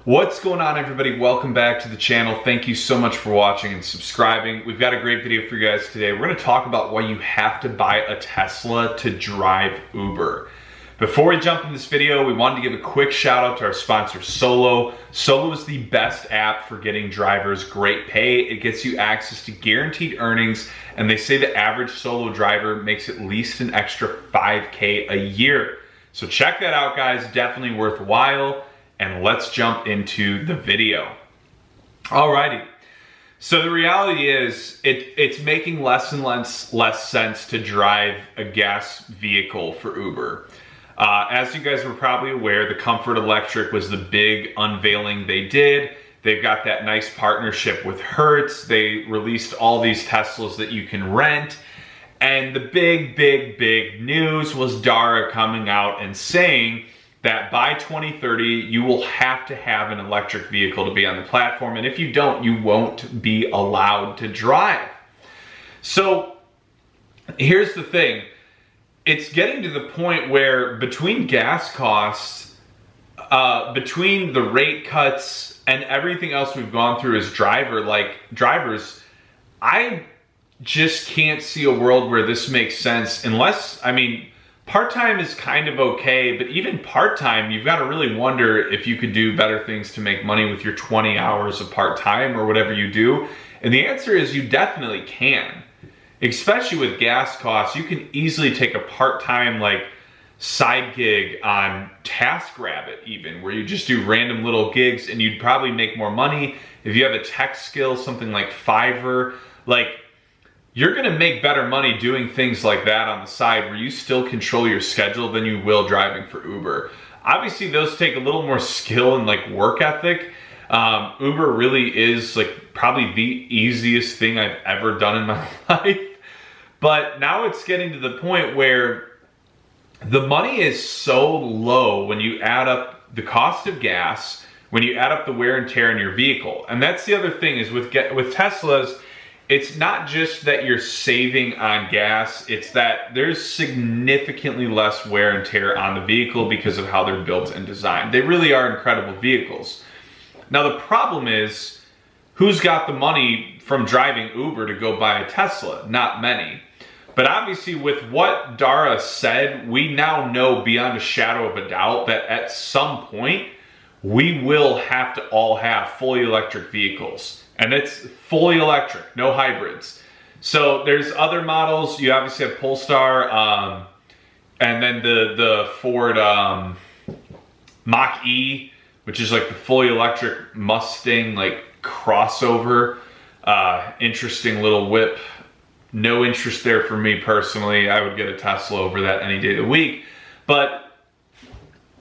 What's going on, everybody? Welcome back to the channel. Thank you so much for watching and subscribing. We've got a great video for you guys today. We're going to talk about why you have to buy a Tesla to drive Uber. Before we jump in this video, we wanted to give a quick shout out to our sponsor, Solo. Solo is the best app for getting drivers great pay. It gets you access to guaranteed earnings, and they say the average Solo driver makes at least an extra $5K a year. So check that out, guys. Definitely worthwhile. And let's jump into the video. Alrighty. So the reality is it's making less and less sense to drive a gas vehicle for Uber. As you guys were probably aware, the Comfort Electric was the big unveiling they did. They've got that nice partnership with Hertz. They released all these Teslas that you can rent. And the big news was Dara coming out and saying that by 2030, you will have to have an electric vehicle to be on the platform. And if you don't, you won't be allowed to drive. So here's the thing. It's getting to the point where between gas costs, between the rate cuts and everything else we've gone through as drivers, I just can't see a world where this makes sense unless, part-time is kind of okay, but even part-time, you've got to really wonder if you could do better things to make money with your 20 hours of part-time or whatever you do. And the answer is you definitely can. Especially with gas costs, you can easily take a part-time side gig on TaskRabbit even, where you just do random little gigs and you'd probably make more money. If you have a tech skill, something like Fiverr, you're gonna make better money doing things like that on the side where you still control your schedule than you will driving for Uber. Obviously, those take a little more skill and work ethic. Uber really is probably the easiest thing I've ever done in my life. But now it's getting to the point where the money is so low when you add up the cost of gas, when you add up the wear and tear in your vehicle. And that's the other thing is with Teslas, it's not just that you're saving on gas, it's that there's significantly less wear and tear on the vehicle because of how they're built and designed. They really are incredible vehicles. Now the problem is, who's got the money from driving Uber to go buy a Tesla? Not many. But obviously with what Dara said, we now know beyond a shadow of a doubt that at some point, we will have to all have fully electric vehicles. And it's fully electric, no hybrids. So there's other models. You obviously have Polestar, and then the Ford Mach-E, which is the fully electric Mustang crossover. Interesting little whip. No interest there for me personally. I would get a Tesla over that any day of the week. But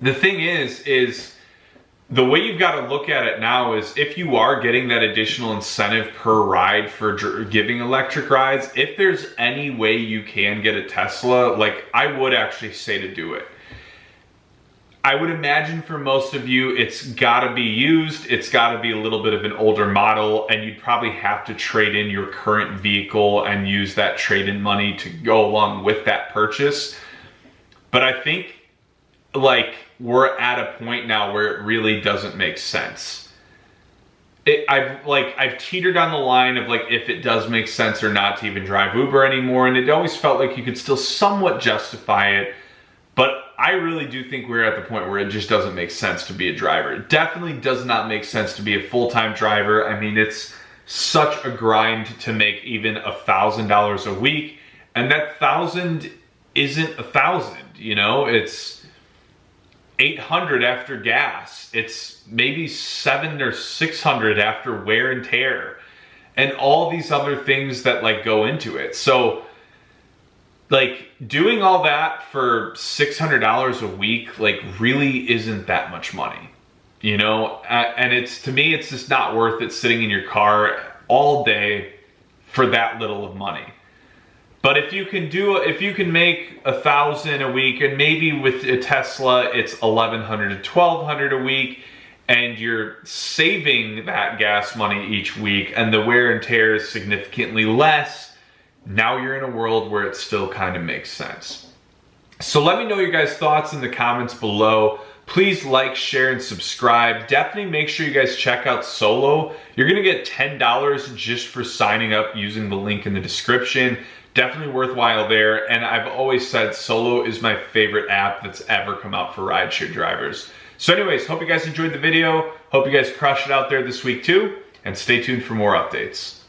the thing is the way you've got to look at it now is if you are getting that additional incentive per ride for giving electric rides, if there's any way you can get a Tesla, I would actually say to do it. I would imagine for most of you, it's got to be used. It's got to be a little bit of an older model, and you'd probably have to trade in your current vehicle and use that trade-in money to go along with that purchase. But I think we're at a point now where it really doesn't make sense. I've teetered on the line of if it does make sense or not to even drive Uber anymore, and it always felt like you could still somewhat justify it, but I really do think we're at the point where it just doesn't make sense to be a driver. It definitely does not make sense to be a full-time driver. It's such a grind to make even $1,000 a week, and that 1,000 isn't 1,000, it's 800 after gas. It's maybe 700 or 600 after wear and tear and all these other things that go into it. So doing all that for $600 a week really isn't that much money, and to me it's just not worth it sitting in your car all day for that little of money. But if you can make 1,000 a week, and maybe with a Tesla, it's 1,100 to 1,200 a week, and you're saving that gas money each week, and the wear and tear is significantly less, now you're in a world where it still kind of makes sense. So let me know your guys' thoughts in the comments below. Please like, share, and subscribe. Definitely make sure you guys check out Solo. You're gonna get $10 just for signing up using the link in the description. Definitely worthwhile there. And I've always said Solo is my favorite app that's ever come out for rideshare drivers. So anyways, hope you guys enjoyed the video. Hope you guys crush it out there this week too. And stay tuned for more updates.